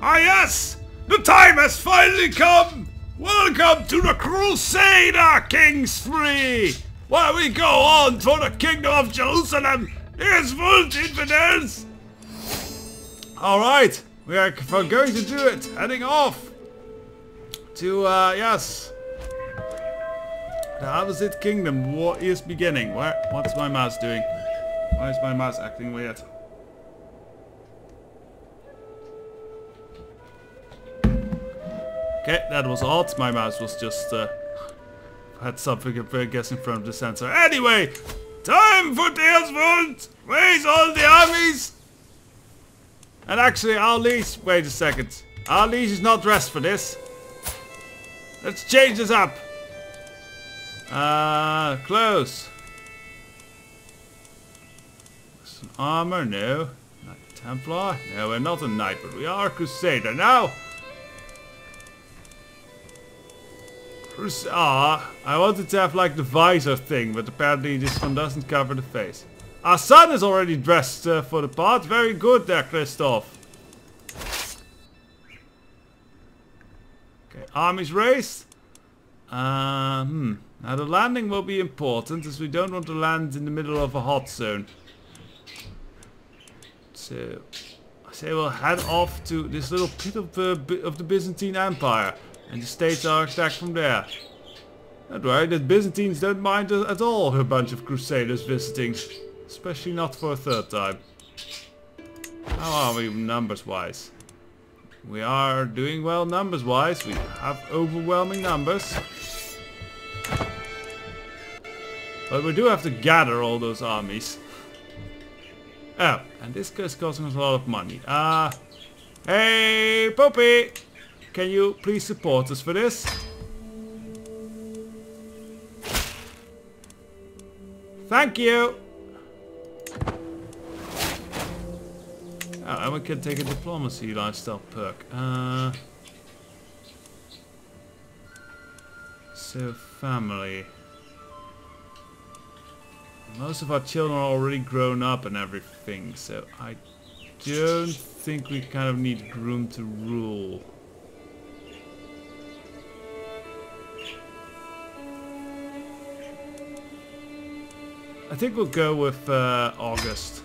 Ah yes! The time has finally come! Welcome to the Crusader Kings 3! Where we go on for the Kingdom of Jerusalem! Here's VULT, infidels! Alright, we are going to do it! Heading off! To, yes. The Harvested Kingdom war is beginning. What's my mouse doing? Why is my mouse acting weird? Okay, that was odd. My mouse was just had something I guess in front of the sensor. Anyway, time for DEUS VULT! Raise all the armies! And actually, our liege, wait a second. Our liege is not dressed for this. Let's change this up. Clothes. Some armor, no. Knight Templar? No, we're not a knight, but we are a Crusader. Now! I wanted to have like the visor thing, but apparently this one doesn't cover the face. Our son is already dressed for the part. Very good there, Christoph. Okay, armies raised. Now the landing will be important as we don't want to land in the middle of a hot zone. So I say we'll head off to this little pit of the Byzantine Empire. And the states are attacked from there. Don't worry, the Byzantines don't mind at all a bunch of Crusaders visiting. Especially not for a third time. How are we numbers wise? We are doing well numbers wise. We have overwhelming numbers. But we do have to gather all those armies. Oh, and this is costing us a lot of money. Hey, Poppy! Can you please support us for this? Thank you! Oh, and we can take a diplomacy lifestyle perk. So, family. Most of our children are already grown up and everything, so I don't think we kind of need groom to rule. I think we'll go with August.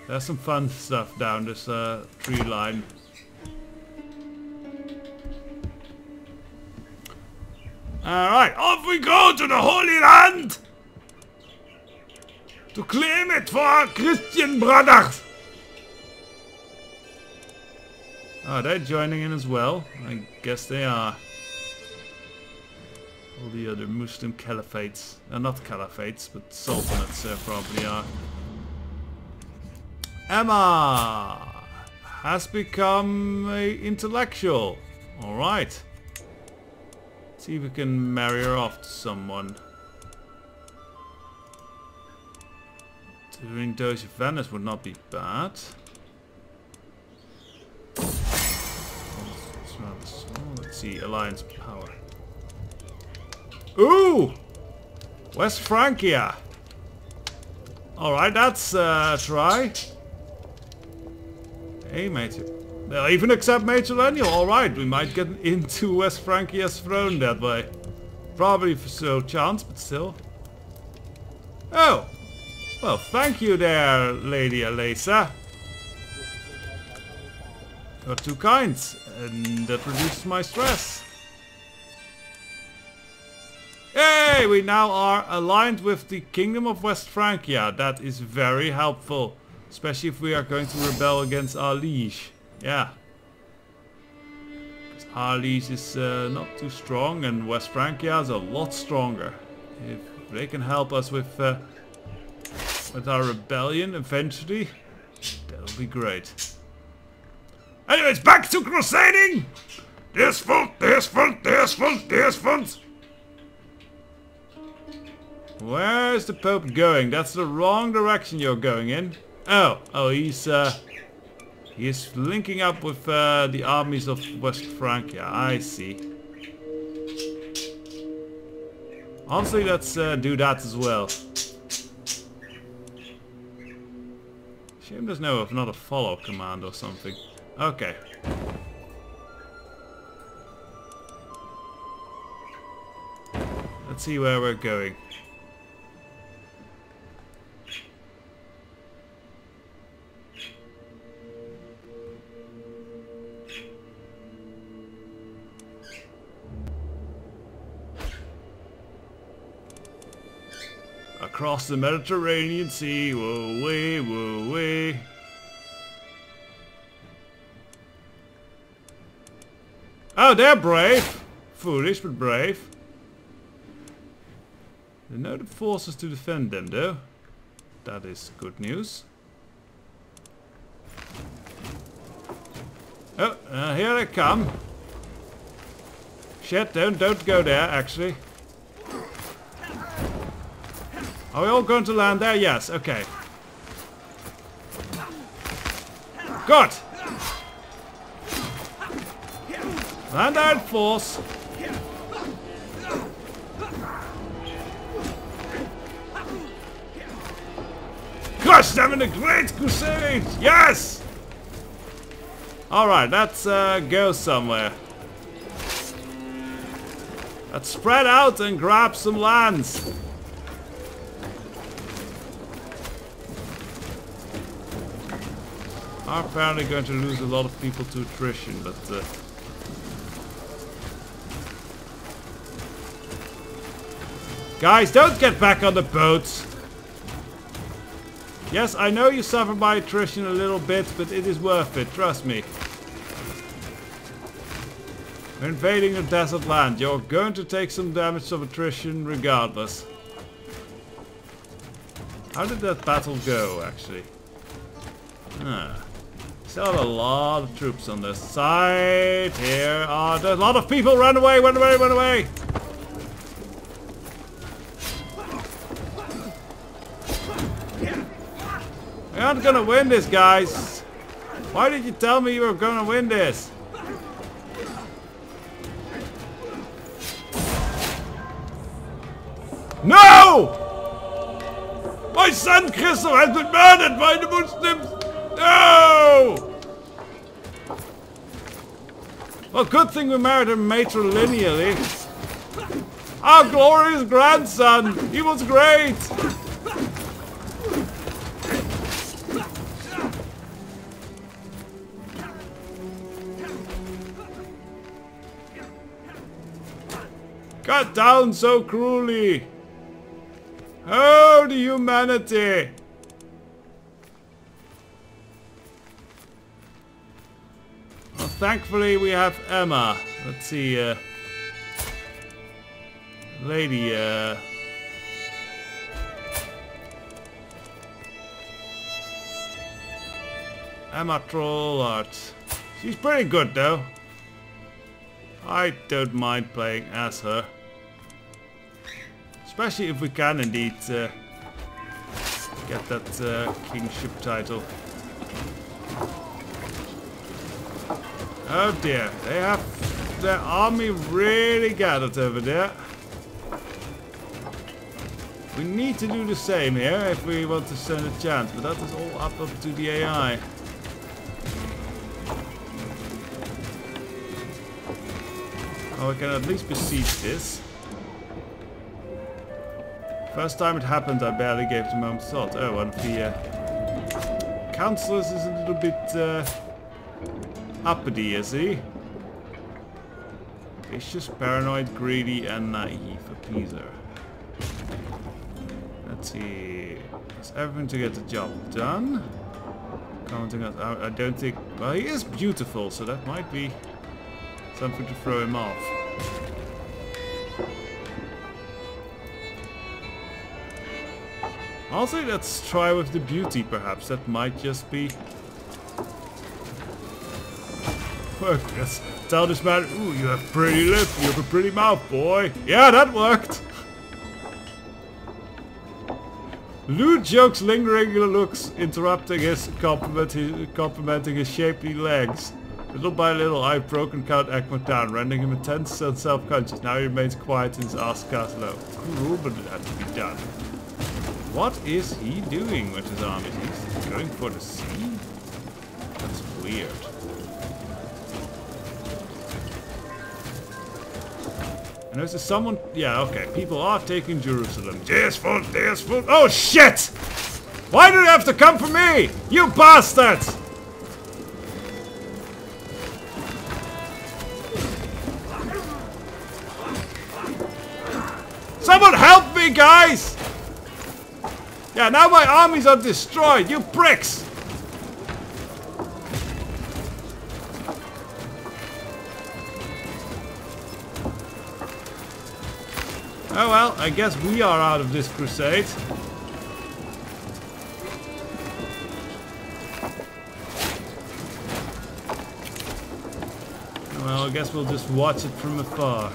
There's some fun stuff down this tree line. Alright, off we go to the Holy Land! To claim it for our Christian brothers! Are they joining in as well? I guess they are. All the other Muslim caliphates, not caliphates, but sultanates probably are. Emma has become an intellectual. Alright. See if we can marry her off to someone. Doing DEUS of Venice would not be bad. Let's see, alliance power. Ooh! West Francia. Alright, that's a try. Hey, mate. They'll even accept matrilineal. Alright, we might get into West Francia's throne that way. Probably for no chance, but still. Oh! Well, thank you there, Lady Alesa. You're too kind, and that reduces my stress. Hey, we now are aligned with the Kingdom of West Francia. That is very helpful. Especially if we are going to rebel against our liege. Yeah. Because our liege is not too strong and West Francia is a lot stronger. If they can help us with our rebellion eventually, that'll be great. Anyways, back to crusading! DEUS VULT, DEUS VULT, DEUS VULT, DEUS VULT! Where is the Pope going? That's the wrong direction you're going in. Oh, he's linking up with the armies of West Francia. I see. Honestly, let's do that as well. Shame there's not a follow command or something. Okay. Let's see where we're going. Across the Mediterranean Sea, whoa way, whoa way. Oh, they're brave. Foolish, but brave. There are no forces to defend them, though. That is good news. Oh, here they come. Shit, don't go there, actually. Are we all going to land there? Yes, okay. Good! Land there in force. Crush them in the Great Crusade! Yes! Alright, let's go somewhere. Let's spread out and grab some lands. Are apparently going to lose a lot of people to attrition, but guys, don't get back on the boats. Yes, I know you suffer by attrition a little bit, but it is worth it, trust me. We're invading a desert land. You're going to take some damage of attrition regardless. How did that battle go, actually? Still a lot of troops on this side. Here are a lot of people. Run away, run away, run away. We aren't gonna win this, guys. Why did you tell me you were gonna win this? No! My son Crystal has been murdered by the Muslims! No! Well, good thing we married him matrilineally. Our glorious grandson! He was great! Cut down so cruelly! Oh, the humanity! Well, thankfully we have Emma. Let's see, Lady, Emma Trollart. She's pretty good though. I don't mind playing as her. Especially if we can indeed get that kingship title. Oh dear, they have their army really gathered over there. We need to do the same here if we want to stand a chance, but that is all up to the AI. Oh, we can at least besiege this. First time it happened, I barely gave it a moment's thought. Oh, one of the councillors is a little bit uppity, is he? Vicious, paranoid, greedy, and naive. A pleaser. Let's see. Does everything to get the job done? Commenting on, I don't think. Well, he is beautiful, so that might be something to throw him off. Also, let's try with the beauty, perhaps. That might just be... Work. Let's tell this man, ooh, you have pretty lips, you have a pretty mouth, boy. Yeah, that worked. Lewd jokes, lingering looks, interrupting his complimenting his shapely legs. Little by little, I've broken Count Ekman down, rendering him tense and self-conscious. Now he remains quiet and his ass cast low. Cruel, but it had to be done. What is he doing with his armies? He's going for the sea? That's weird. And there's someone... Yeah, okay. People are taking Jerusalem. There's food, there's food. Oh, shit! Why do you have to come for me? You bastards! Someone help me, guys! Yeah, now my armies are destroyed, you pricks! Oh well, I guess we are out of this crusade. Well, I guess we'll just watch it from afar.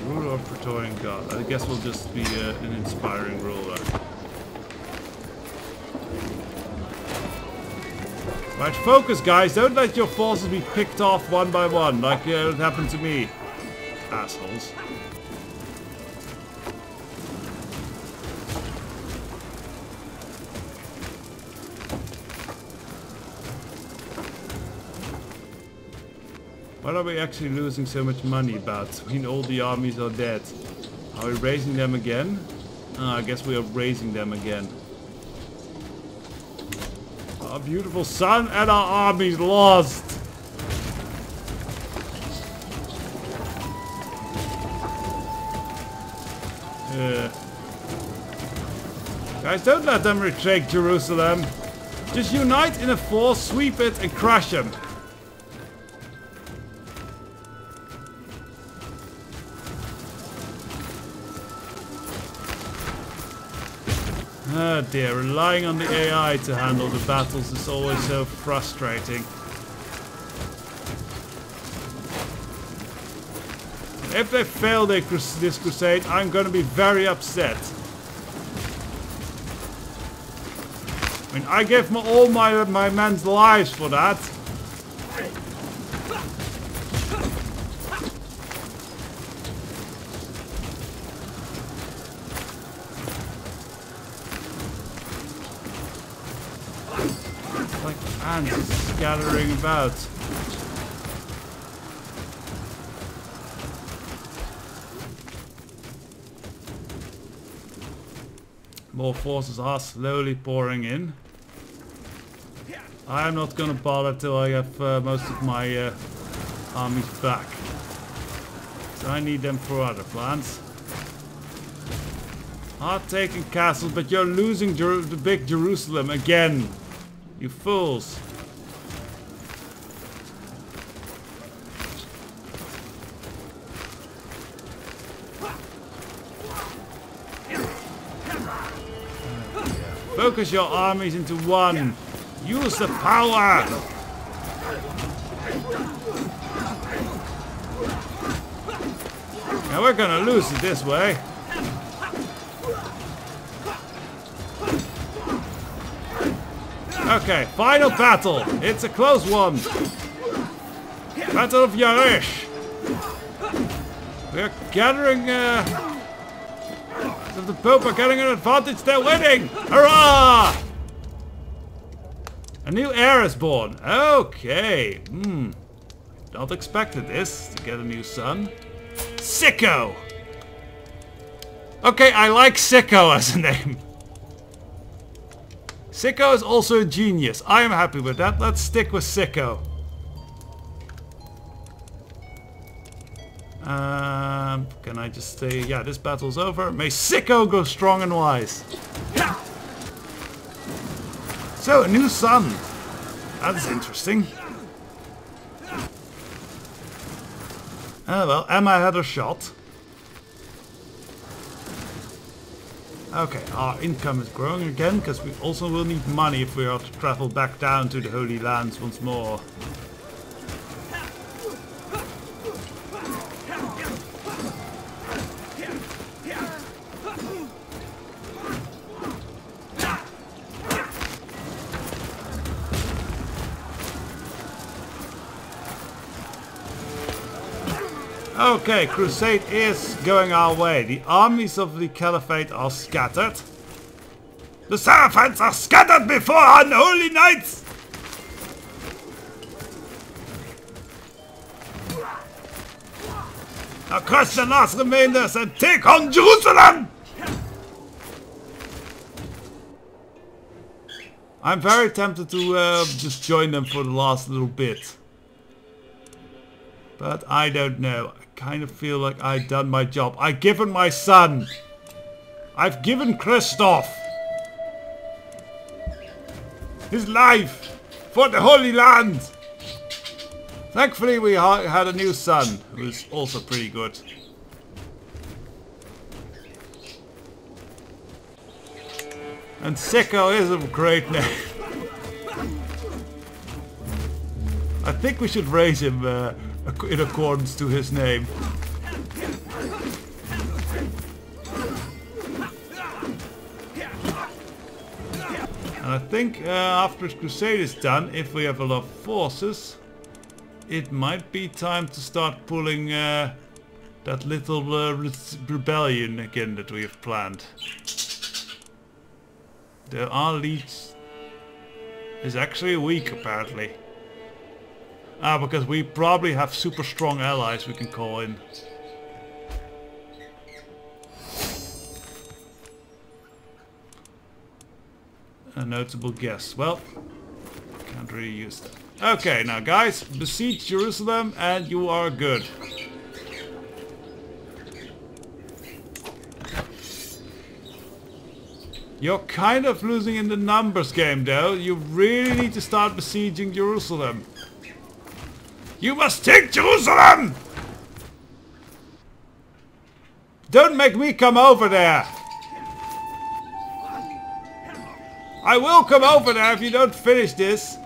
Ruler of Praetorian God. I guess we'll just be an inspiring ruler. Right, focus guys, don't let your forces be picked off one by one, like it happened to me. Assholes. What are we actually losing so much money about? I mean, all the armies are dead. Are we raising them again? I guess we are raising them again. Our beautiful sun and our armies lost. Guys, don't let them retake Jerusalem. Just unite in a force, sweep it and crush them. Oh dear, relying on the AI to handle the battles is always so frustrating. If they fail this crusade, I'm gonna be very upset. I mean, I gave all my men's lives for that. Ants scattering about. More forces are slowly pouring in. I'm not gonna bother till I have most of my armies back. So I need them for other plans. Are taking castles, but you're losing the big Jerusalem again. You fools. Focus your armies into one. Use the power. Now we're gonna lose it this way. Okay, final battle. It's a close one. Battle of Yarish. We're gathering. If the Pope are getting an advantage, they're winning. Hurrah! A new heir is born. Okay. Not expected this to get a new son. Sicko. Okay, I like Sicko as a name. Sicko is also a genius. I am happy with that. Let's stick with Sicko. Can I just say, yeah, this battle's over. May Sicko go strong and wise. So, a new son. That's interesting. Oh well, Emma had her shot. Okay, our income is growing again, because we also will need money if we are to travel back down to the Holy Lands once more. Okay, Crusade is going our way. The armies of the Caliphate are scattered. The Saracens are scattered before our unholy knights! Now crush the last remainders and take on Jerusalem! I'm very tempted to just join them for the last little bit. But I don't know. I kind of feel like I've done my job. I've given my son. I've given Christoph his life for the Holy Land. Thankfully we had a new son who is also pretty good. And Sicko is a great name. I think we should raise him in accordance to his name. And I think after Crusade is done, if we have a lot of forces, it might be time to start pulling that little rebellion again that we have planned. Our leech is actually weak apparently. Ah, because we probably have super strong allies we can call in. A notable guess. Well, can't really use that. Okay, now guys, besiege Jerusalem and you are good. You're kind of losing in the numbers game though. You really need to start besieging Jerusalem. You must take Jerusalem! Don't make me come over there! I will come over there if you don't finish this.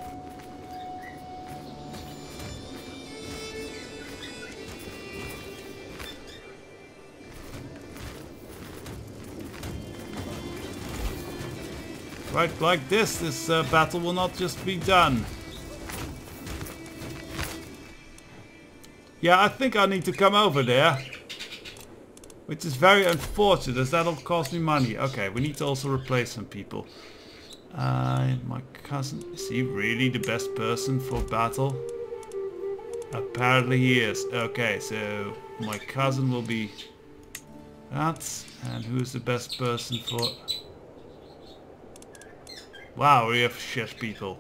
Right, like this battle will not just be done. Yeah, I think I need to come over there. Which is very unfortunate, as that'll cost me money. Okay, we need to also replace some people. My cousin, is he really the best person for battle? Apparently he is. Okay, so my cousin will be that. And who's the best person for... Wow, we have shit people.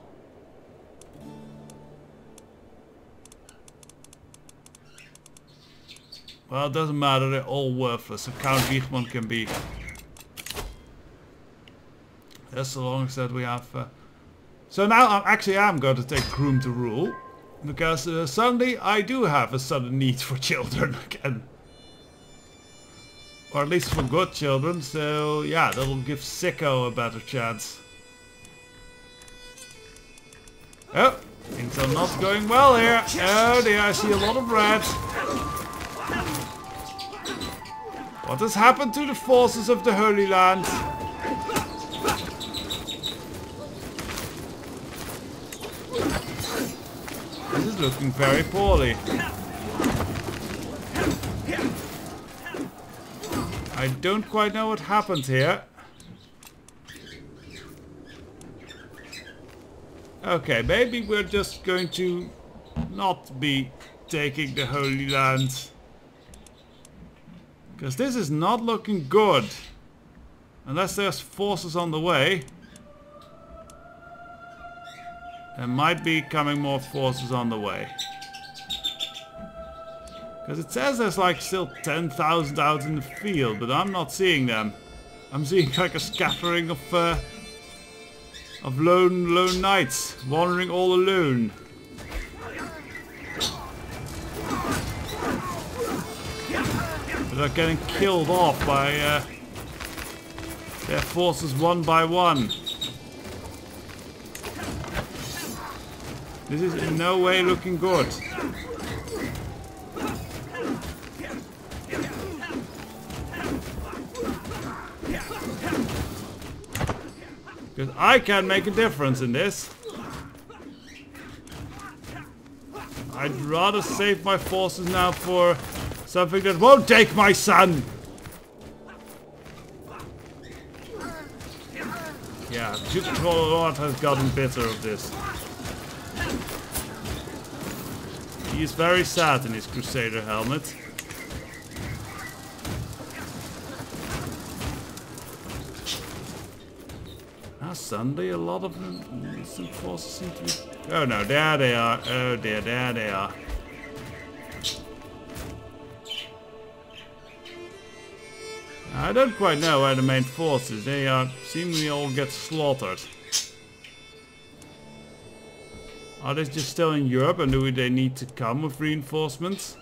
Well, it doesn't matter, they're all worthless. So Count Wiegman can be... As long as that we have... So now I'm going to take Groom to rule. Because suddenly I do have a sudden need for children again. Or at least for good children. So yeah, that'll give Sicko a better chance. Oh, things are not going well here. Oh dear, I see a lot of red. What has happened to the forces of the Holy Land? This is looking very poorly. I don't quite know what happened here. Okay, maybe we're just going to not be taking the Holy Land. Because this is not looking good. Unless there's forces on the way. There might be coming more forces on the way. Because it says there's like still 10,000 out in the field, but I'm not seeing them. I'm seeing like a scattering of lone knights wandering all alone. But they're getting killed off by their forces one by one. This is in no way looking good. Because I can make a difference in this. I'd rather save my forces now for something that won't take my son. Yeah, Duke Trollord has gotten bitter of this. He is very sad in his Crusader helmet. suddenly a lot of instant forces seem to be... Oh no, there they are. Oh dear, there they are. I don't quite know where the main force is. They are seemingly all get slaughtered. Are they just still in Europe and do they need to come with reinforcements?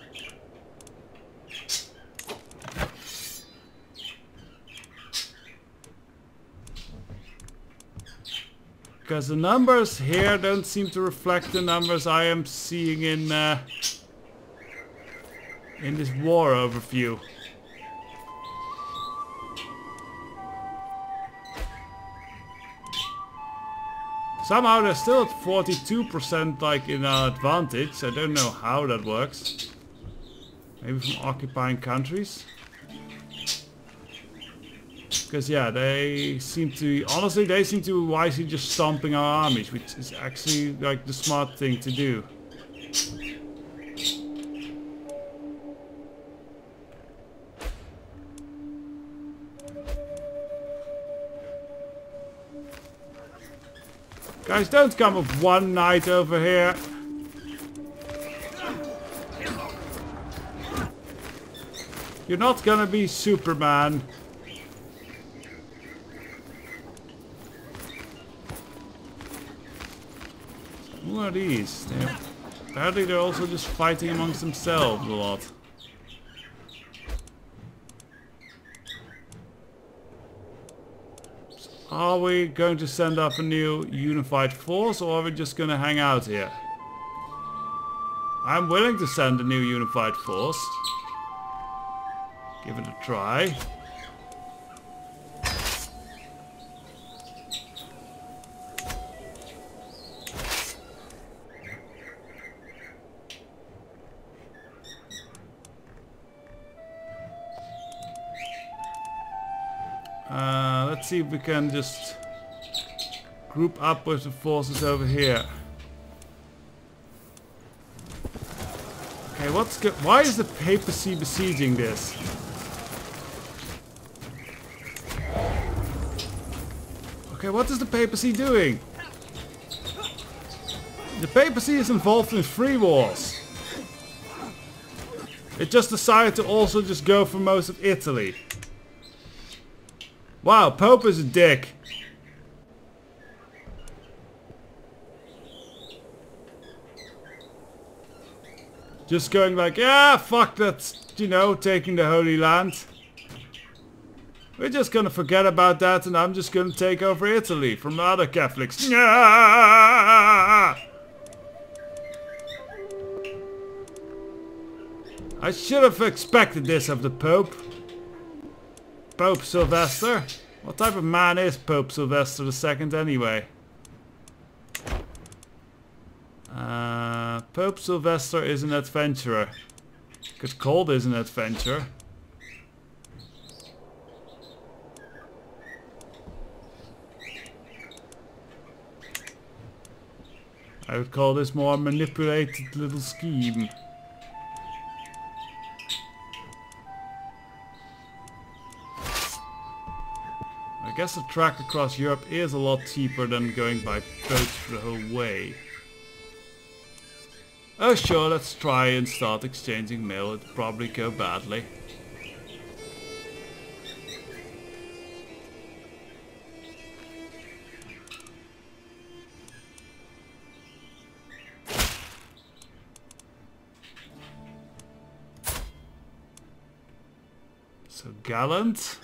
Because the numbers here don't seem to reflect the numbers I am seeing in this war overview. Somehow they're still at 42% like in our advantage. I don't know how that works. Maybe from occupying countries. Because yeah, they seem to, honestly they seem to be wisely just stomping our armies, which is actually like the smart thing to do. Guys, don't come with one knight over here. You're not gonna be Superman. Who are these? Apparently they're also just fighting amongst themselves a lot. Are we going to send up a new unified force or are we just going to hang out here? I'm willing to send a new unified force. Give it a try. Let's see if we can just group up with the forces over here. Okay, why is the papacy besieging this? Okay, what is the papacy doing? The papacy is involved in 3 wars. It just decided to also just go for most of Italy. Wow, Pope is a dick. Just going like, yeah, fuck that, you know, taking the Holy Land. We're just gonna forget about that and I'm just gonna take over Italy from the other Catholics. I should have expected this of the Pope. Pope Sylvester? What type of man is Pope Sylvester II anyway? Pope Sylvester is an adventurer. Because Cold is an adventurer. I would call this more a manipulated little scheme. I guess a track across Europe is a lot cheaper than going by boat the whole way. Oh sure, let's try and start exchanging mail. It'll probably go badly. So gallant.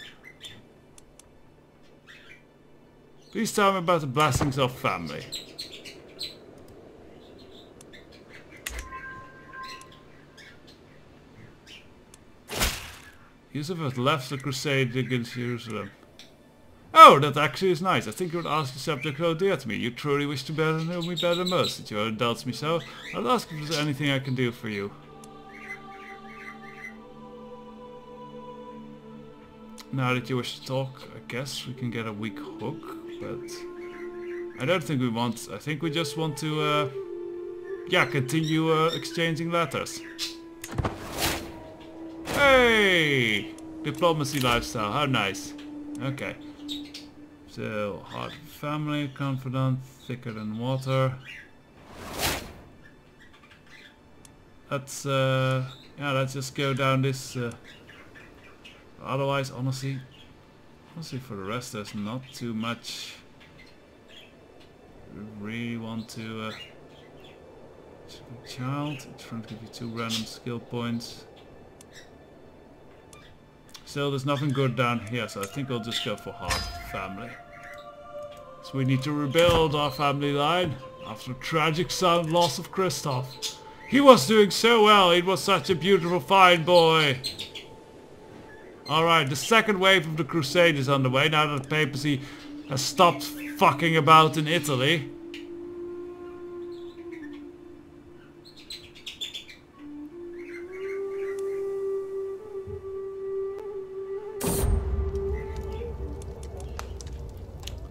Please tell me about the blessings of family. Yusuf has left the Crusade against Jerusalem. Oh, that actually is nice. I think you would ask the subject so dear to me. You truly wish to know me better than most. That you indulge me so. I'll ask if there's anything I can do for you. Now that you wish to talk, I guess we can get a weak hook, but I don't think we want. I think we just want to, yeah, continue exchanging letters. Hey! Diplomacy lifestyle, how nice. Okay. So, heart of family, confidant, thicker than water. Let's yeah, let's just go down this. Otherwise, honestly, for the rest, there's not too much. We really want to. Child, it's trying to give you 2 random skill points. Still, there's nothing good down here, so I think I'll just go for heart of family. So we need to rebuild our family line after the tragic sudden loss of Christoph. He was doing so well. He was such a beautiful, fine boy. Alright, the second wave of the Crusade is underway now that the papacy has stopped fucking about in Italy.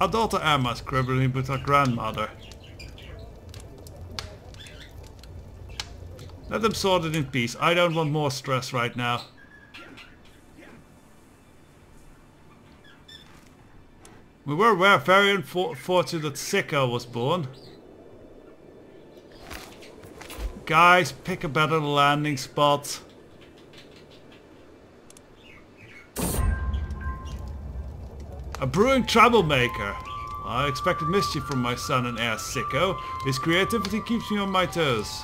Our daughter Emma's scribbling with her grandmother. Let them sort it in peace. I don't want more stress right now. We were very unfortunate that Sicko was born. Guys, pick a better landing spot. A brewing troublemaker. I expected mischief from my son and heir Sicko. His creativity keeps me on my toes.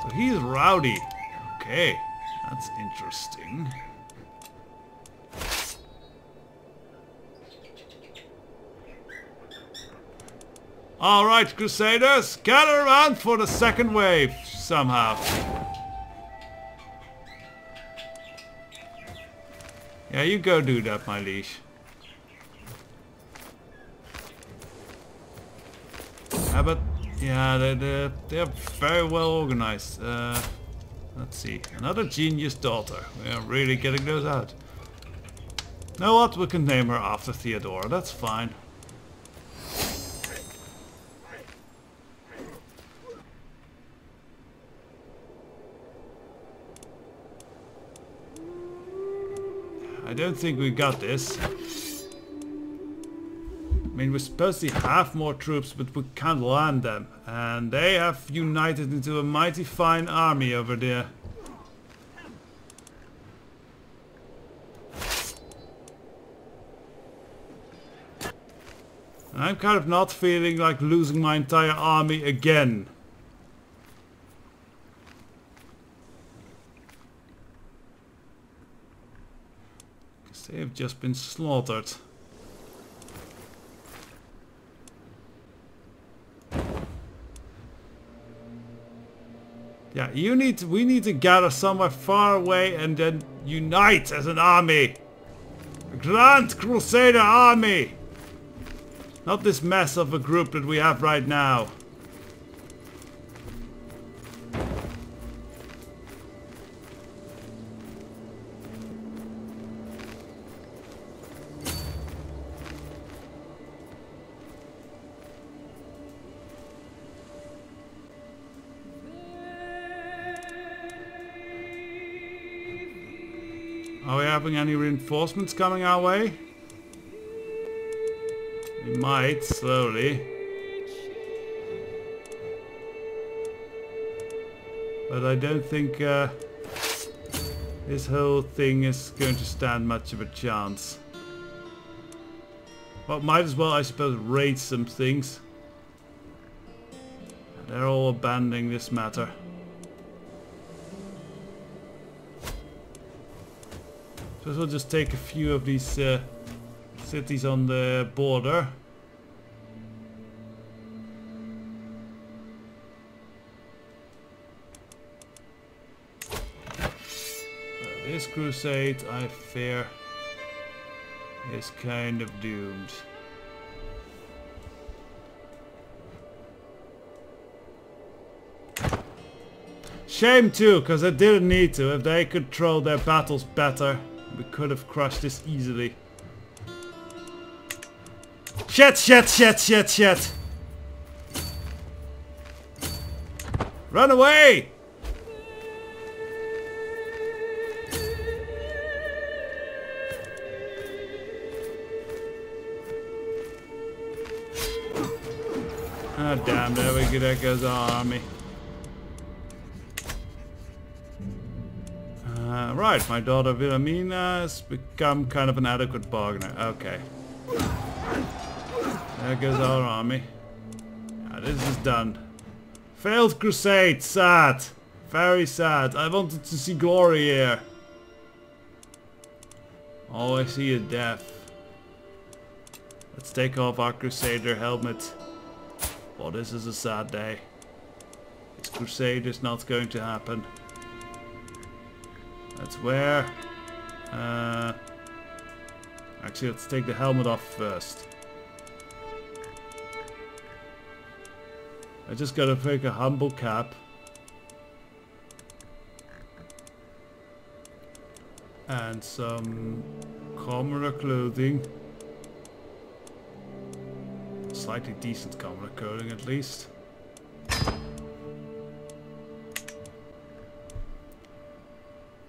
So he's rowdy. Okay, that's interesting. Alright, Crusaders, gather around for the second wave, somehow. Yeah, you go do that, my liege. But yeah, they're very well organized. Let's see, another genius daughter. We are really getting those out. Know what? We can name her after Theodora. That's fine. I don't think we got this. I mean, we're supposed to have more troops, but we can't land them. And they have united into a mighty fine army over there. And I'm kind of not feeling like losing my entire army again. Because they have just been slaughtered. Yeah, we need to gather somewhere far away and then unite as an army. A grand Crusader army. Not this mess of a group that we have right now. Are we having any reinforcements coming our way? We might, slowly. But I don't think this whole thing is going to stand much of a chance. Well, might as well, I suppose, raid some things. They're all abandoning this matter. So we'll just take a few of these cities on the border. This crusade, I fear, is kind of doomed. Shame too, because they didn't need to. If they controlled their battles better, we could have crushed this easily. Shit, shit, shit, shit, shit! Run away! Ah, damn, there we go, there goes our army. Right, my daughter Wilhelmina has become kind of an adequate bargainer. Okay. There goes our army. Yeah, this is done. Failed crusade, sad. Very sad. I wanted to see glory here. All I see is death. Let's take off our Crusader helmet. Oh, this is a sad day. This Crusade is not going to happen. Let's wear... actually, let's take the helmet off first. I just gotta make a humble cap. And some commoner clothing. Slightly decent commoner clothing at least.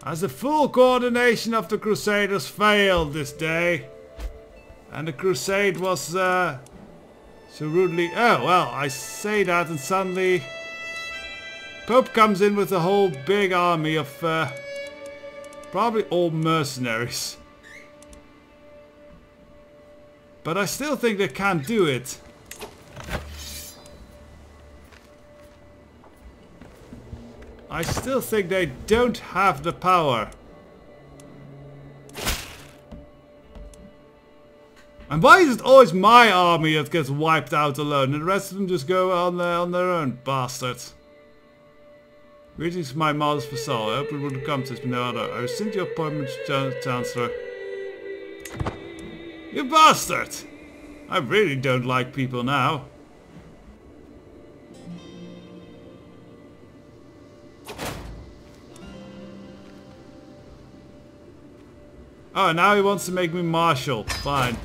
As the full coordination of the Crusaders failed this day. And the Crusade was so rudely... Oh, well, I say that and suddenly... Pope comes in with a whole big army of... probably all mercenaries. But I still think they can't do it. I still think they don't have the power. And why is it always my army that gets wiped out alone and the rest of them just go on their own, bastards? Greetings, my modest vassal. I hope it would come to no other. I rescind your appointment, Chancellor. You bastard! I really don't like people now. Oh, now he wants to make me marshal. Fine.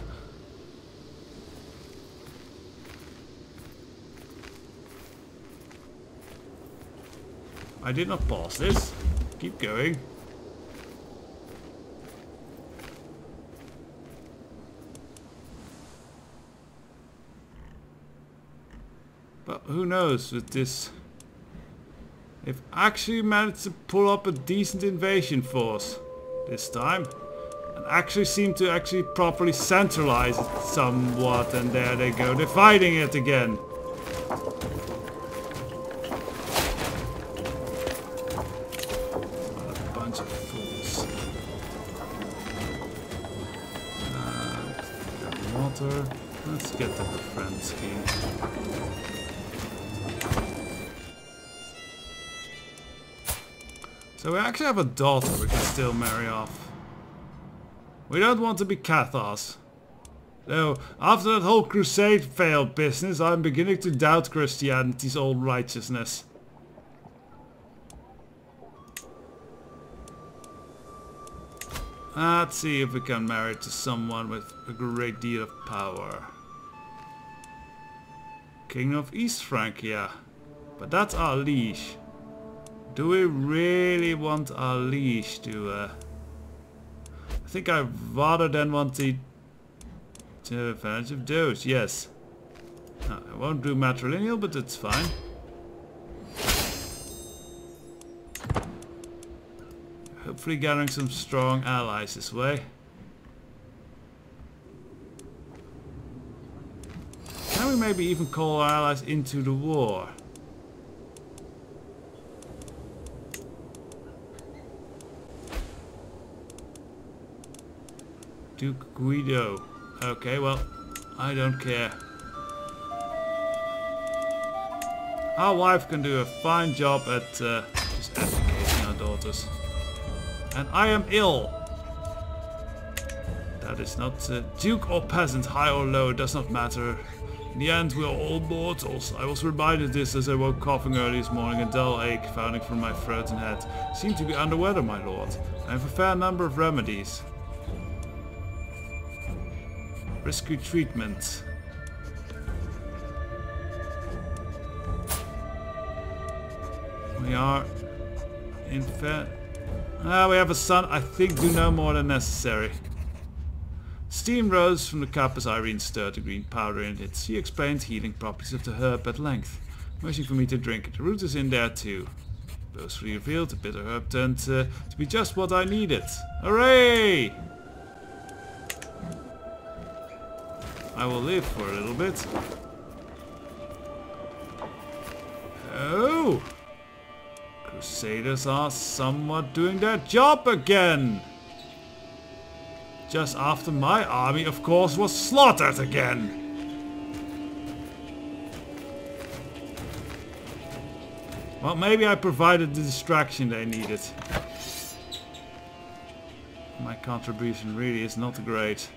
I did not pause this. Keep going. But who knows with this. They've actually managed to pull up a decent invasion force this time. And actually seem to properly centralize it somewhat. And there they go. They're fighting it again. Let's get the friend scheme. So we actually have a daughter we can still marry off. We don't want to be Cathars. Though, after that whole Crusade failed business, I'm beginning to doubt Christianity's old righteousness. Let's see if we can marry to someone with a great deal of power. King of East Francia. But that's our liege. Do we really want our liege to... I think I rather than want the advantage of DEUS, yes. I won't do matrilineal, but it's fine. Hopefully gathering some strong allies this way. Can we maybe even call our allies into the war? Duke Guido. Okay, well, I don't care. Our wife can do a fine job at just educating our daughters. And I am ill. That is not Duke or peasant, high or low, it does not matter. In the end, we are all mortals. I was reminded of this as I woke coughing early this morning, a dull ache founding from my throat and head. Seem to be under weather, my lord. I have a fair number of remedies. Rescue treatment. We are in fair... we have a son, I think do no more than necessary. Steam rose from the cup as Irene stirred the green powder in it. She explained healing properties of the herb at length, wishing for me to drink it. The root is in there too. Both revealed the bitter herb turned to be just what I needed. Hooray! I will live for a little bit. Oh! Crusaders are somewhat doing their job again. Just after my army, of course, was slaughtered again. Well, maybe I provided the distraction they needed. My contribution really is not great.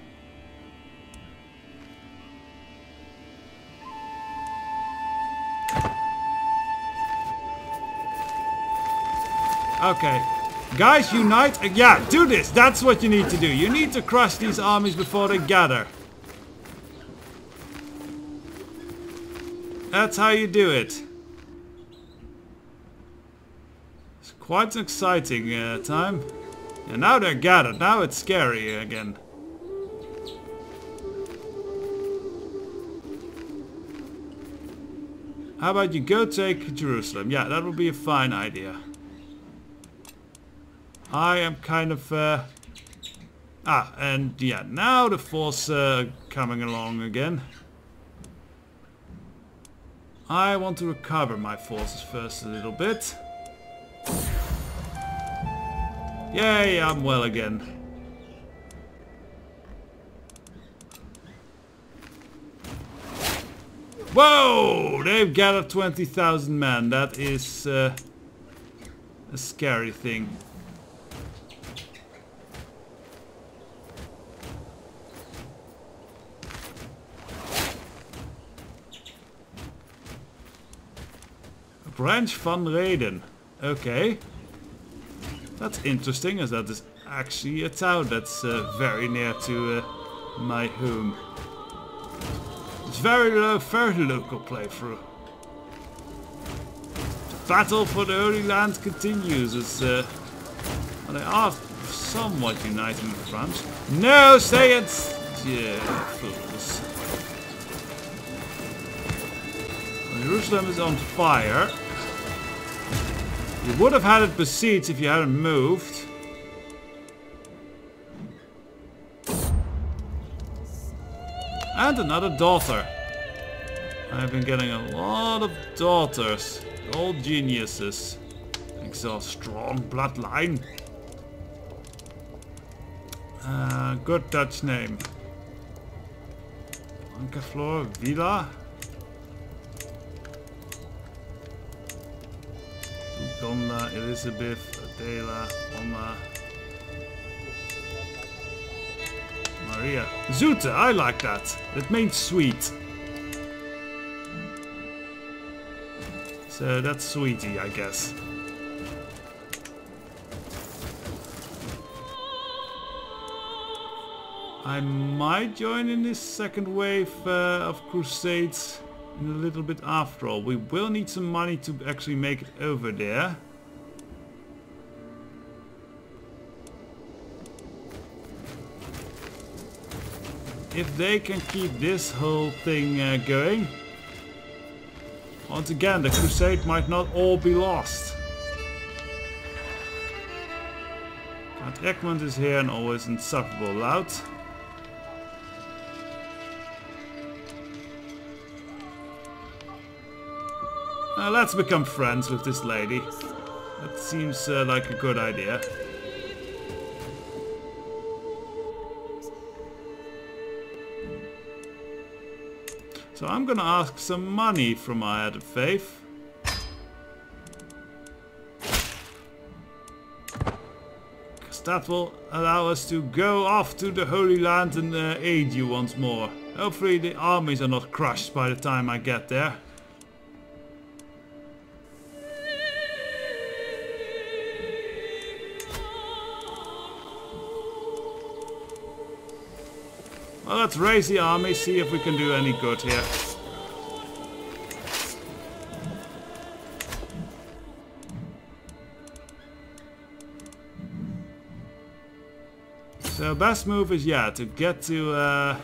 Okay. Guys, unite. Yeah, do this. That's what you need to do. You need to crush these armies before they gather. That's how you do it. It's quite an exciting time. And now they're gathered. Now it's scary again. How about you go take Jerusalem? Yeah, that would be a fine idea. I am kind of... and yeah, now the force coming along again. I want to recover my forces first a little bit. Yay, I'm well again. Whoa! They've gathered 20,000 men. That is a scary thing. Branch van Reden. Okay. That's interesting, as that is actually a town that's very near to my home. It's very local playthrough. The battle for the Holy Land continues as well, they are somewhat uniting the French. No, say it! Yeah, fools. Jerusalem is on fire. You would have had it besieged if you hadn't moved. And another daughter. I've been getting a lot of daughters. All geniuses. Thanks to a strong bloodline. Good Dutch name. Ankeflor Villa. Gonda, Elizabeth, Adela, Anna, Maria. Zoete, I like that. It means sweet. So that's sweetie, I guess. I might join in this second wave of Crusades. In a little bit after all. We will need some money to actually make it over there. If they can keep this whole thing going. Once again, the Crusade might not all be lost. Count Egmont is here and always insufferable loud. Let's become friends with this lady. That seems like a good idea. So I'm gonna ask some money from my added faith. Because that will allow us to go off to the Holy Land and aid you once more. Hopefully the armies are not crushed by the time I get there. Well, let's raise the army, see if we can do any good here. So best move is, yeah, to get to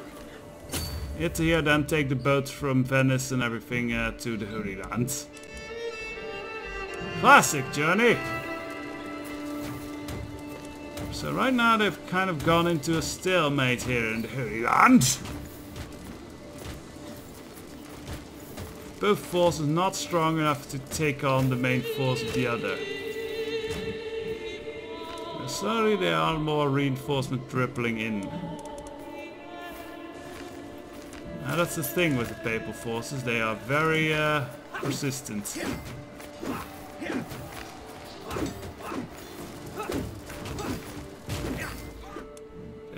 here, then take the boat from Venice and everything to the Holy Land. Classic journey! So right now they've kind of gone into a stalemate here in the Holy Land. Both forces not strong enough to take on the main force of the other. And slowly there are more reinforcement dribbling in. Now that's the thing with the Papal forces, they are very persistent.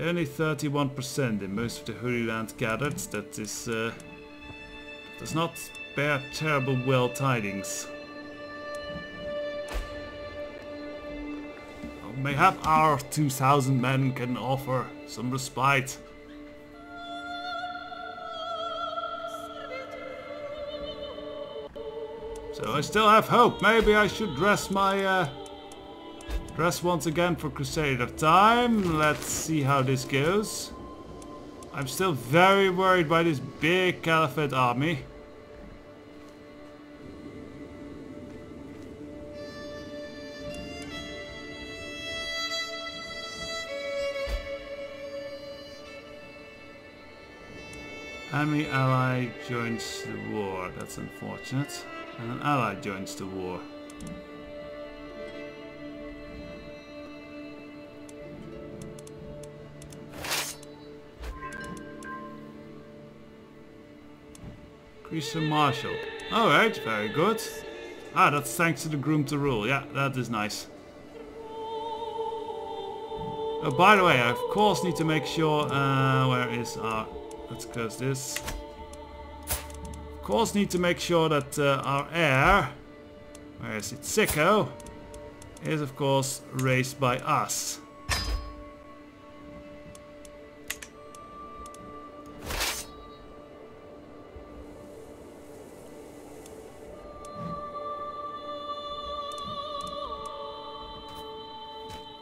Only 31% in most of the Holy Land gathered. That is does not bear terrible well tidings. Well, mayhap our 2,000 men can offer some respite. So I still have hope. Maybe I should dress my dress once again for Crusader time. Let's see how this goes. I'm still very worried by this big Caliphate army. Enemy ally joins the war. That's unfortunate. And an ally joins the war. Increase the marshal. Alright, very good. Ah, that's thanks to the groom to rule. Yeah, that is nice. Oh, by the way, I of course need to make sure... where is our... Let's close this. Of course need to make sure that our heir... Where is it? Sicko. Is of course raised by us.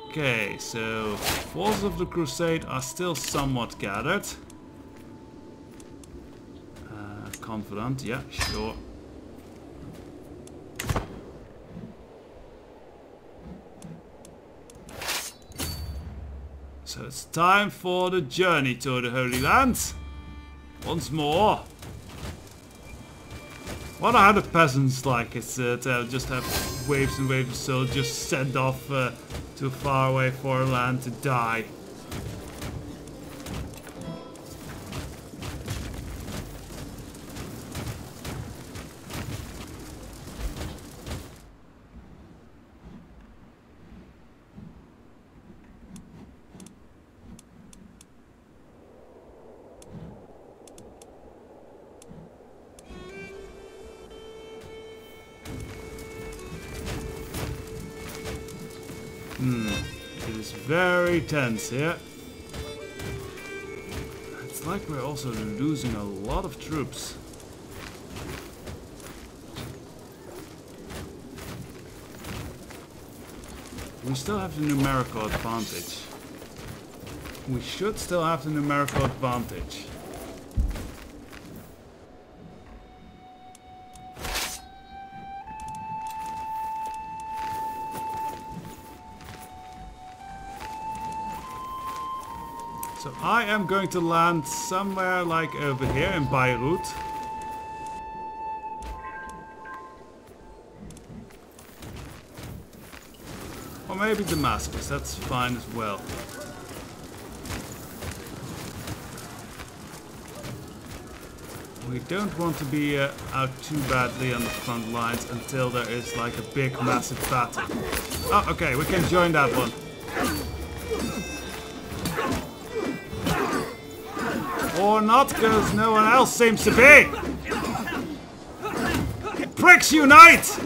Okay, so forces of the Crusade are still somewhat gathered. Confident, yeah, sure. So it's time for the journey to the Holy Land. Once more. What are the peasants like? It's to just have waves and waves of soldiers sent off to a faraway foreign land to die. It is very tense here. It's like we're also losing a lot of troops. We still have the numerical advantage. We should still have the numerical advantage. So I am going to land somewhere like over here in Beirut. Or maybe Damascus, that's fine as well. We don't want to be out too badly on the front lines until there is like a big massive battle. Oh, okay, we can join that one. Or not, because no one else seems to be! Pricks unite!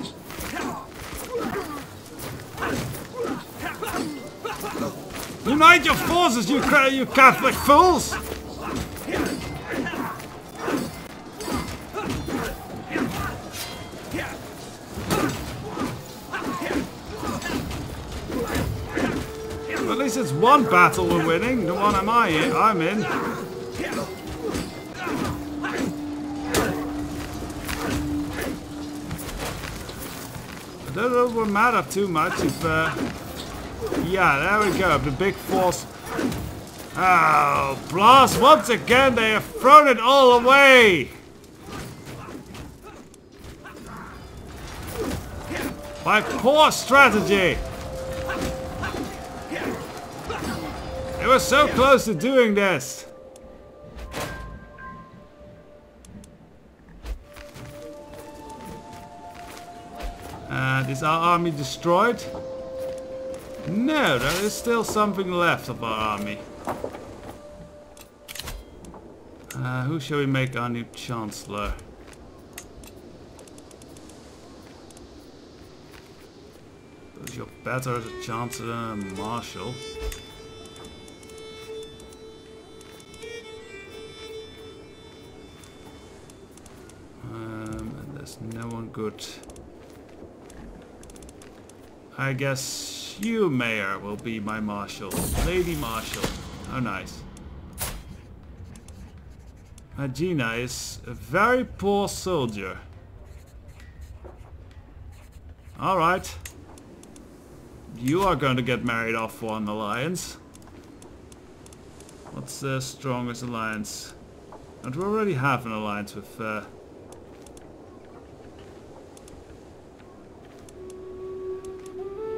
Unite your forces, you Catholic fools! At least least it's one battle we're winning. The one I'm in. That doesn't matter too much if... yeah, there we go. The big force... Oh, blast! Once again, they have thrown it all away! My poor strategy! They were so close to doing this! Is our army destroyed? No, there is still something left of our army. Who shall we make our new chancellor? Because you're better as a chancellor than a marshal. And there's no one good. I guess you, Mayor, will be my marshal. Lady Marshal. How nice. Gina is a very poor soldier. Alright. You are going to get married off for an alliance. What's the strongest alliance? Don't we already have an alliance with...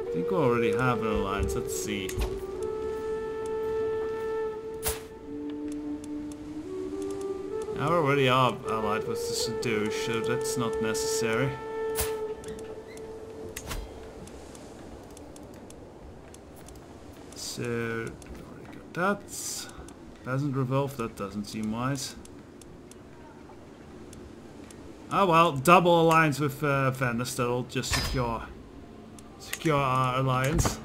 I think we already have an alliance. Let's see. I already are allied with the DEUS, so that's not necessary. So, already got that. Peasant revolve, that doesn't seem wise. Oh well, double alliance with Venice, that'll just secure our alliance.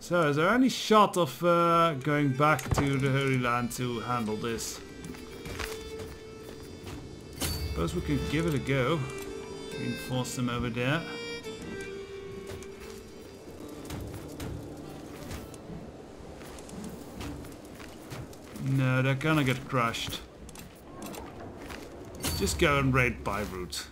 So, is there any shot of going back to the Holy Land to handle this? Suppose we could give it a go. Reinforce them over there. No, they're gonna get crushed. Just go and raid Beirut.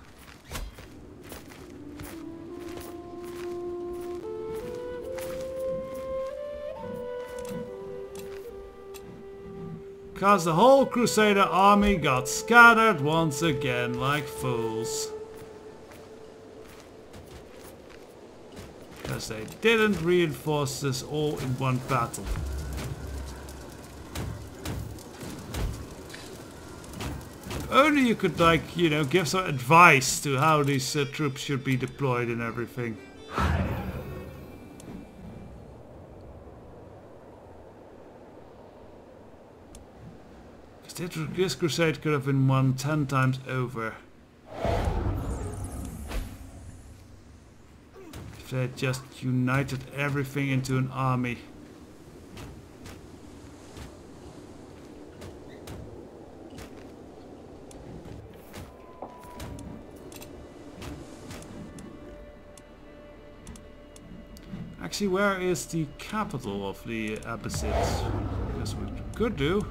Because the whole Crusader army got scattered once again like fools. Because they didn't reinforce us all in one battle. Only you could, like, you know, give some advice to how these troops should be deployed and everything. This crusade could have been won 10 times over. If they had just united everything into an army. Actually, where is the capital of the Abbasids? Because we could do.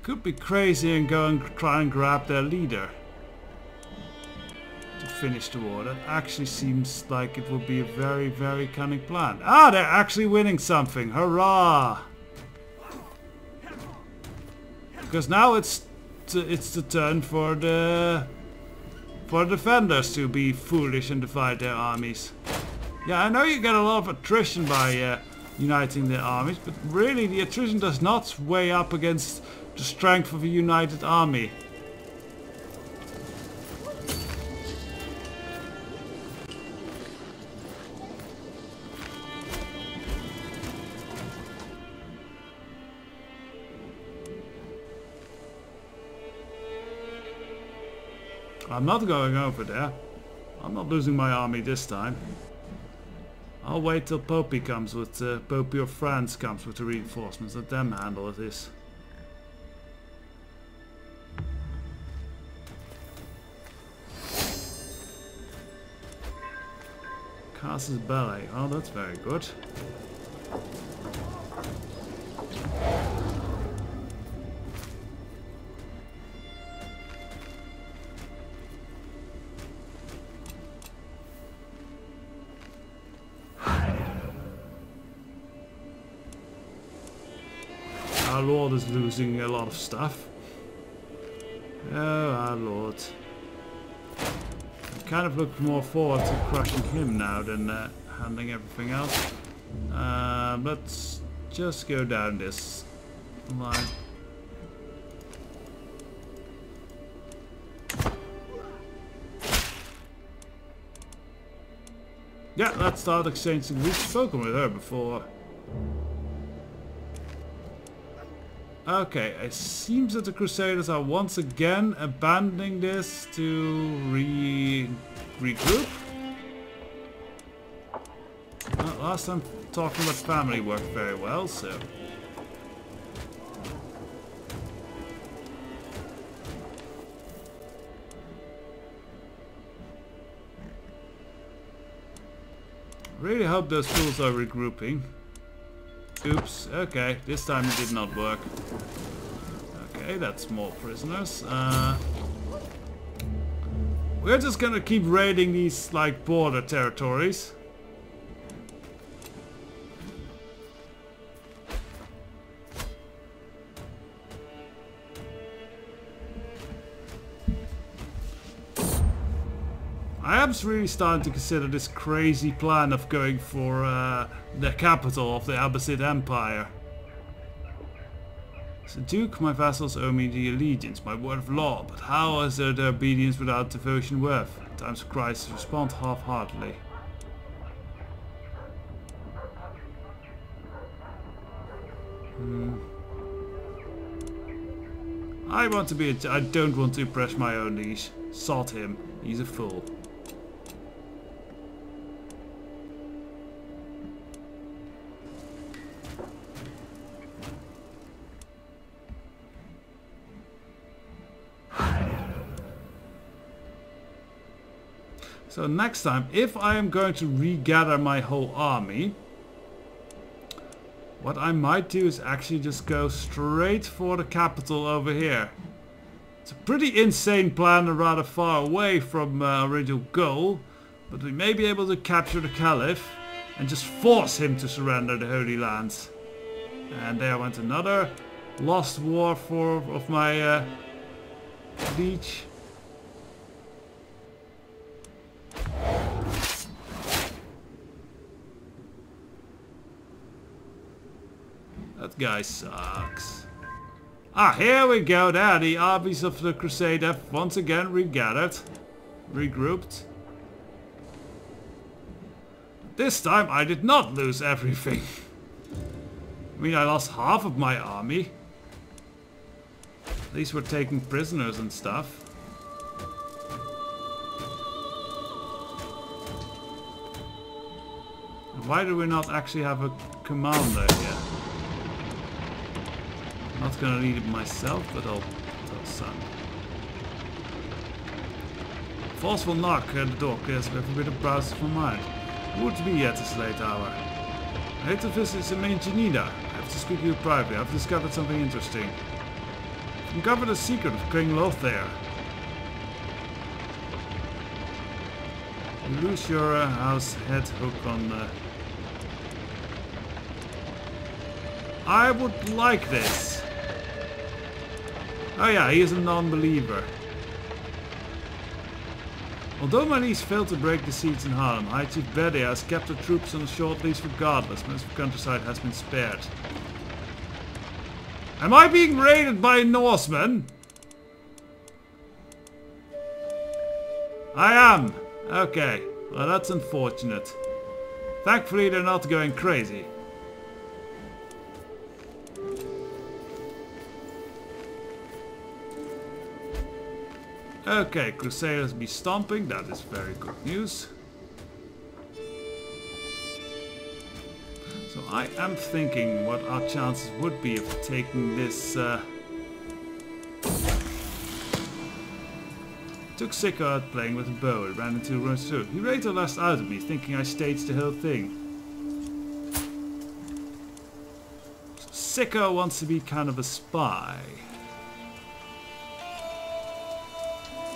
Could be crazy and go and try and grab their leader to finish the war. That actually seems like it would be a very, very cunning plan. Ah, they're actually winning something! Hurrah! Because now it's the turn for the defenders to be foolish and divide their armies. Yeah, I know you get a lot of attrition by uniting their armies, but really the attrition does not weigh up against the strength of a united army. I'm not going over there. I'm not losing my army this time. I'll wait till Popey comes with Popey of France comes with the reinforcements. Let them handle this. Casus Belli. Oh, that's very good. Our Lord is losing a lot of stuff. Oh, our Lord. I kind of look more forward to crushing him now than handling everything else. Let's just go down this line. Yeah, let's start exchanging. We've spoken with her before. Okay, it seems that the Crusaders are once again abandoning this to regroup. Well, last time talking about family worked very well, so... Really hope those fools are regrouping. Oops, okay, this time it did not work. Okay, that's more prisoners. We're just gonna keep raiding these, like, border territories. I am really starting to consider this crazy plan of going for the capital of the Abbasid Empire. So Duke, my vassals owe me the allegiance, my word of law, but how is their obedience without devotion worth? In times of crisis, respond half-heartedly. I want to be I don't want to impress my own liege. Sod him. He's a fool. So next time, if I am going to regather my whole army, what I might do is actually just go straight for the capital over here. It's a pretty insane plan and rather far away from original goal, but we may be able to capture the Caliph and just force him to surrender the Holy Lands. And there went another lost war of my liege. That guy sucks. Ah, here we go. There, the armies of the Crusade have once again regathered, regrouped. This time I did not lose everything. I mean, I lost half of my army. At least we're taking prisoners and stuff. Why do we not actually have a commander here? Not gonna lead it myself, but I'll tell son. Forceful knock at the door clears with a bit of browsing for mind. Who would be at this late hour? I hate to visit the main Genida. I have to speak to you privately. I've discovered something interesting. I've uncovered a secret of King Lothair. You lose your house head hook on I would like this. Oh yeah, he is a non-believer. Although my lease failed to break the siege in Harlem, High Chief Bedia has kept the troops on a short leash regardless. Most of the countryside has been spared. Am I being raided by Norsemen? I am. Okay, well that's unfortunate. Thankfully they're not going crazy. Okay, Crusaders be stomping, that is very good news. So I am thinking what our chances would be of taking this Took sicko out playing with a bow and ran into runs through. He later lashed out at me, thinking I staged the whole thing. Sicko wants to be kind of a spy.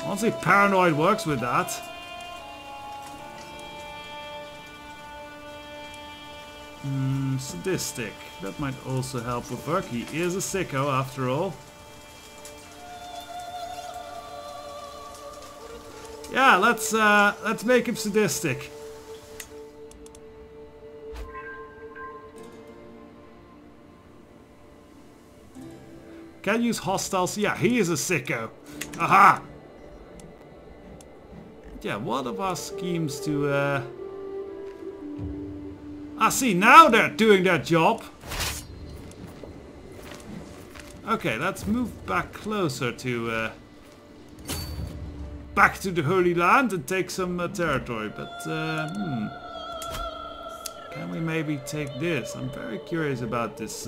Honestly, paranoid works with that. Sadistic. That might also help with work. He is a sicko after all. Yeah, let's make him sadistic. Can use hostiles. Yeah, he is a sicko. Aha! Yeah, what of our schemes to I see, now they're doing their job. Okay, let's move back closer to back to the Holy Land and take some territory. But can we maybe take this? I'm very curious about this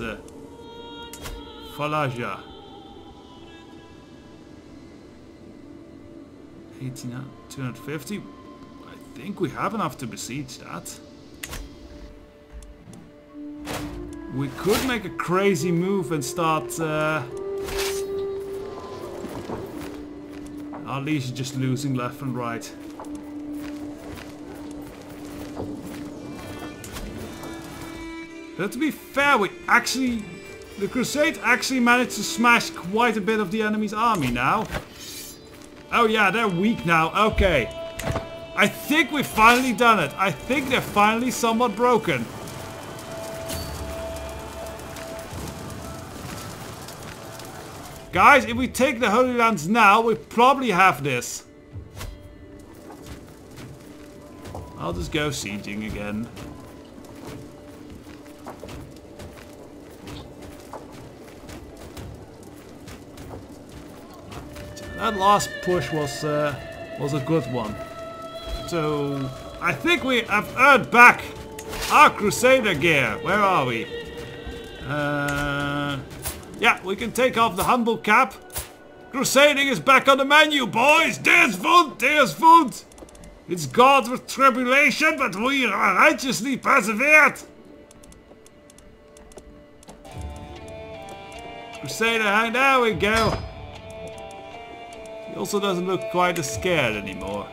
Falaja. 250. I think we have enough to besiege that. We could make a crazy move and start our liege is just losing left and right. But to be fair, the Crusade actually managed to smash quite a bit of the enemy's army now. Oh yeah, they're weak now. Okay. I think we've finally done it. I think they're finally somewhat broken. Guys, if we take the Holy Lands now, we probably have this. I'll just go sieging again. That last push was a good one. So I think we have earned back our Crusader gear. Where are we? Yeah, we can take off the humble cap. Crusading is back on the menu, boys. There's VULT, there's VULT. It's God with tribulation, but we righteously persevered. Crusader, there we go. He also doesn't look quite as scared anymore.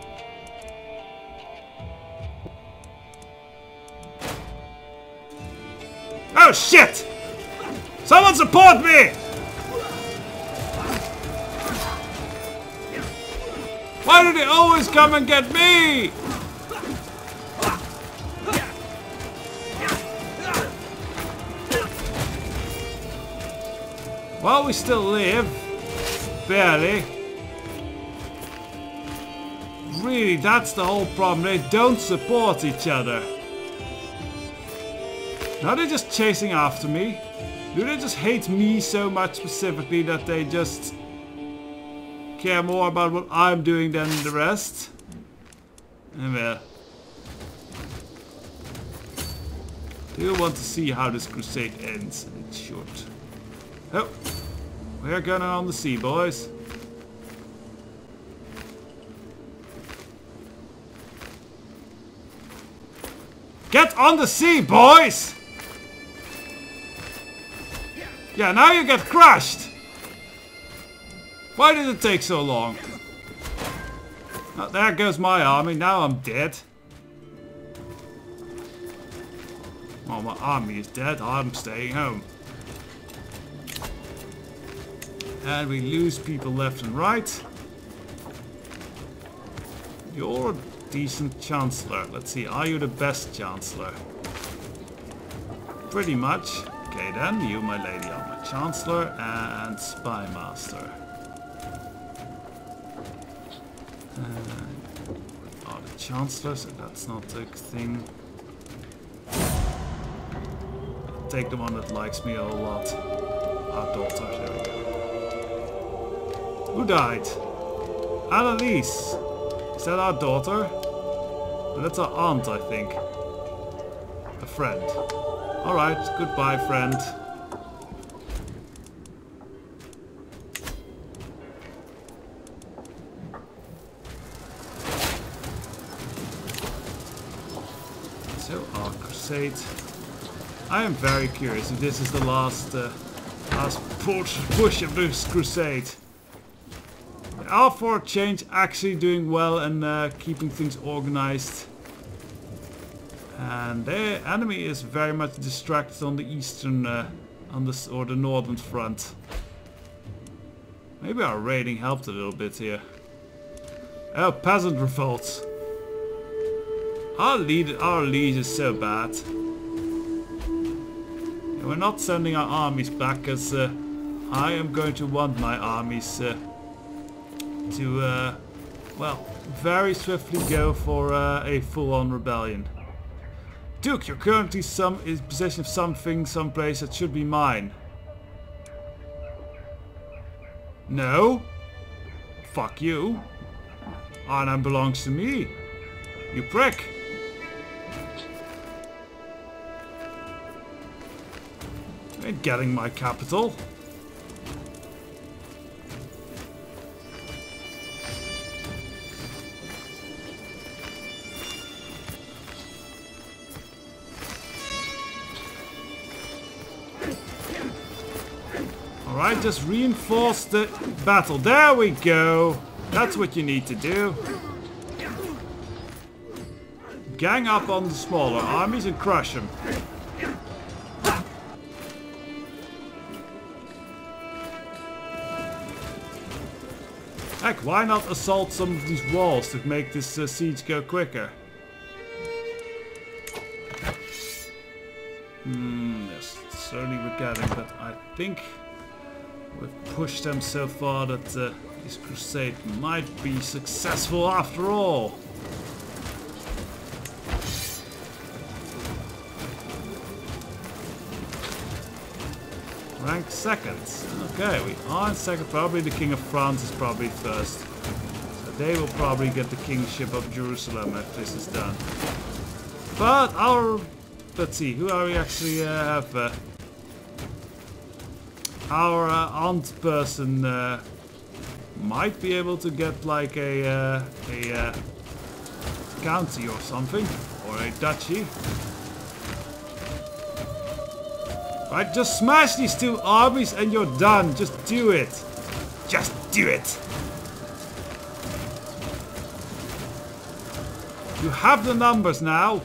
Oh shit! Someone support me! Why do they always come and get me? Well, we still live. Barely. Really, that's the whole problem. They don't support each other. Now they're just chasing after me. Do they just hate me so much specifically that they just care more about what I'm doing than the rest? Well, do you want to see how this crusade ends? It should. Oh, we're going on the sea, boys. Get on the sea, boys! Yeah, now you get crushed! Why did it take so long? Oh, there goes my army, now I'm dead. Well, my army is dead, I'm staying home. And we lose people left and right. You're a decent Chancellor. Let's see, are you the best Chancellor? Pretty much. Okay then, you, my lady, are my Chancellor and Spy Master. Are the Chancellors? That's not a thing. Take the one that likes me a whole lot. Our daughter, there we go. Who died? Annalise. Is that our daughter? That's our aunt, I think. A friend. Alright, goodbye, friend. Crusade. I am very curious if this is the last push of this Crusade. They are for a change actually doing well and keeping things organized. And the enemy is very much distracted on the eastern, or the northern front. Maybe our raiding helped a little bit here. Oh, peasant revolts. Our lead is so bad. And we're not sending our armies back, because I am going to want my armies to, well, very swiftly go for a full-on rebellion. Duke, you're currently in possession of something, someplace that should be mine. No. Fuck you. Arnhem belongs to me. You prick. You ain't getting my capital. Alright, just reinforce the battle. There we go. That's what you need to do. Gang up on the smaller armies and crush them. Heck, why not assault some of these walls to make this siege go quicker? Yes, slowly we're getting, but I think we've pushed them so far that this crusade might be successful after all. Rank second. Okay, we are in second. Probably the King of France is probably first. So they will probably get the kingship of Jerusalem if this is done. But our... let's see, who are we actually have? Our aunt person might be able to get like a county or something. Or a duchy. Right, just smash these two armies and you're done. Just do it. Just do it. You have the numbers now.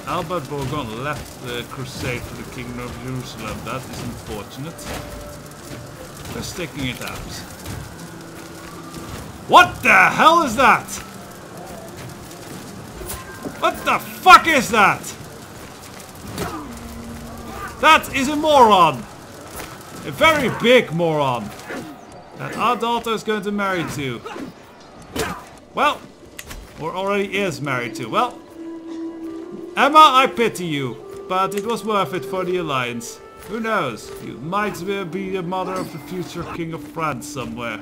Albert Bourbon left the crusade for the Kingdom of Jerusalem. That is unfortunate. They're sticking it out. What the hell is that? What the fuck is that? That is a moron. A very big moron. That our daughter is going to marry to. Well, or already is married to. Well, Emma, I pity you, but it was worth it for the alliance. Who knows? You might be the mother of the future King of France somewhere.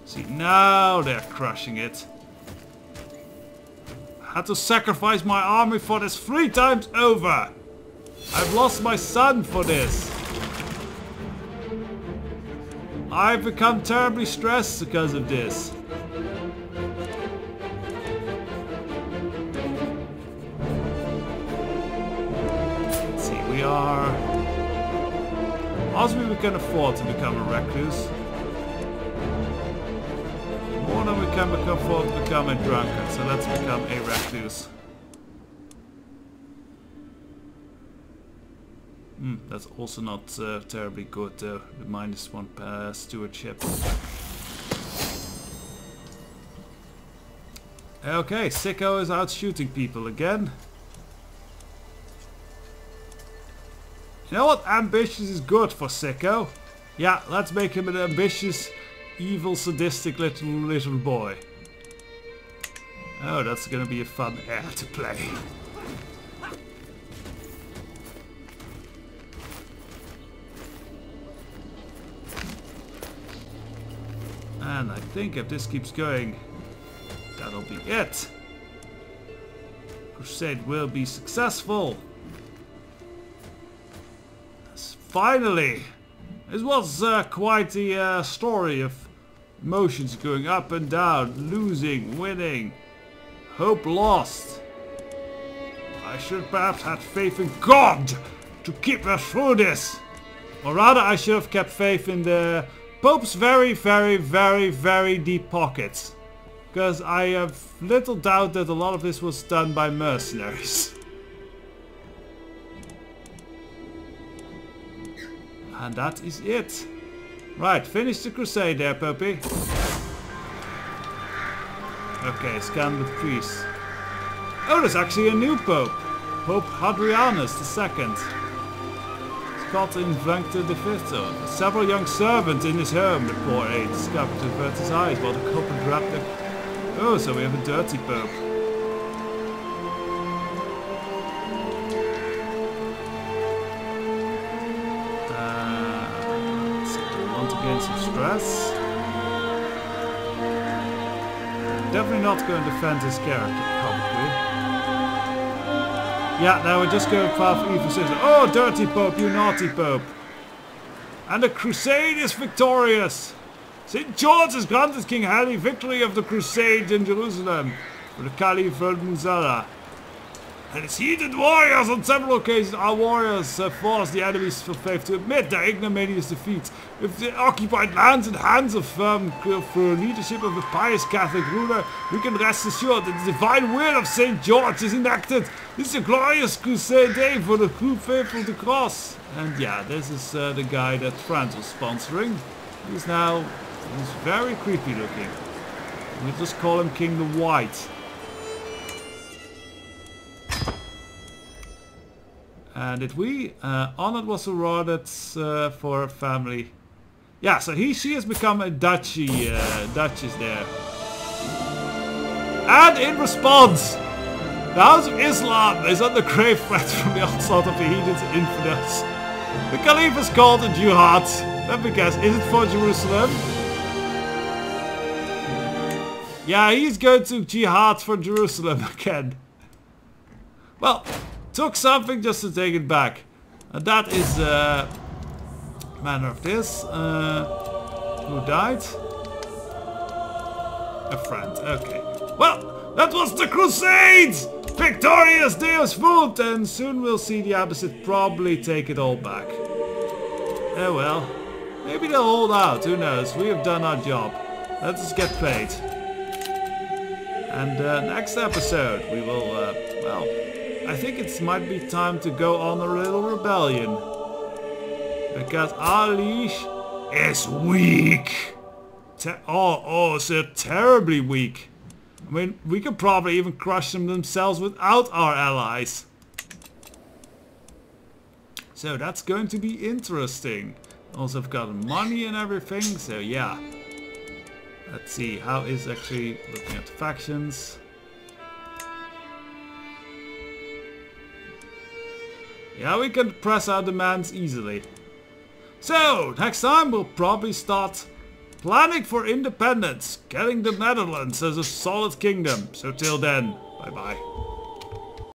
See, now they're crushing it. I had to sacrifice my army for this 3 times over. I've lost my son for this. I've become terribly stressed because of this. We are... possibly we can afford to become a recluse. More than we can afford to become a drunkard, so let's become a recluse. That's also not terribly good though, the -1 stewardship. Okay, Sicko is out shooting people again. You know what? Ambitious is good for Sicko. Yeah, let's make him an ambitious, evil, sadistic little boy. Oh, that's gonna be a fun heir to play. And I think if this keeps going, that'll be it. crusade will be successful. Yes, finally! It was quite the story of emotions going up and down, losing, winning, hope lost. I should perhaps have faith in God to keep us through this. Or rather, I should have kept faith in the Pope's very, very, very, very deep pockets. Because I have little doubt that a lot of this was done by mercenaries. And that is it. Right, finish the crusade there, Popey. Okay, scan with priests. Oh, there's actually a new Pope. Pope Hadrianus II. Scott invented the fifth. Several young servants in his home. The poor aide discovered to avert his eyes while the couple grabbed the... Oh, so we have a dirty Pope. So we want to gain some stress. Definitely not going to defend his character, probably. Yeah, now we're just going far for evil citizen. Oh, dirty Pope, you naughty Pope. And the crusade is victorious. St. George has granted King Harry victory of the crusade in Jerusalem for the Caliph Muzalla. And his heated warriors on several occasions, our warriors forced the enemies of faith to admit their ignominious defeat. With the occupied lands in hands of for leadership of a pious Catholic ruler, we can rest assured that the divine will of St. George is enacted. This is a glorious crusade day for the true faithful of the cross. And yeah, this is the guy that France was sponsoring. He's very creepy looking. We'll just call him King the White. And did we? Honor was awarded for a family. Yeah, so she has become a duchy, duchess there. And in response, the House of Islam is under grave threat from the onslaught of the heathen infidels. The Caliph is called a jihad. Let me guess, is it for Jerusalem? Yeah, he's going to jihad for Jerusalem again. Well, took something just to take it back. And that is manner of this. Who died? A friend, okay. Well, that was the Crusades! Victorious DEUS VULT! And soon we'll see the opposite probably take it all back. Oh well. Maybe they'll hold out, who knows? We have done our job. Let us get paid. And next episode we will, well, I think it might be time to go on a little rebellion. Because our leash is weak. So terribly weak. I mean, we could probably even crush them themselves without our allies. So that's going to be interesting. Also, I've got money and everything, so yeah. Let's see, how is actually looking at the factions. Yeah, we can press our demands easily. So, next time we'll probably start planning for independence, getting the Netherlands as a solid kingdom. So till then, bye bye.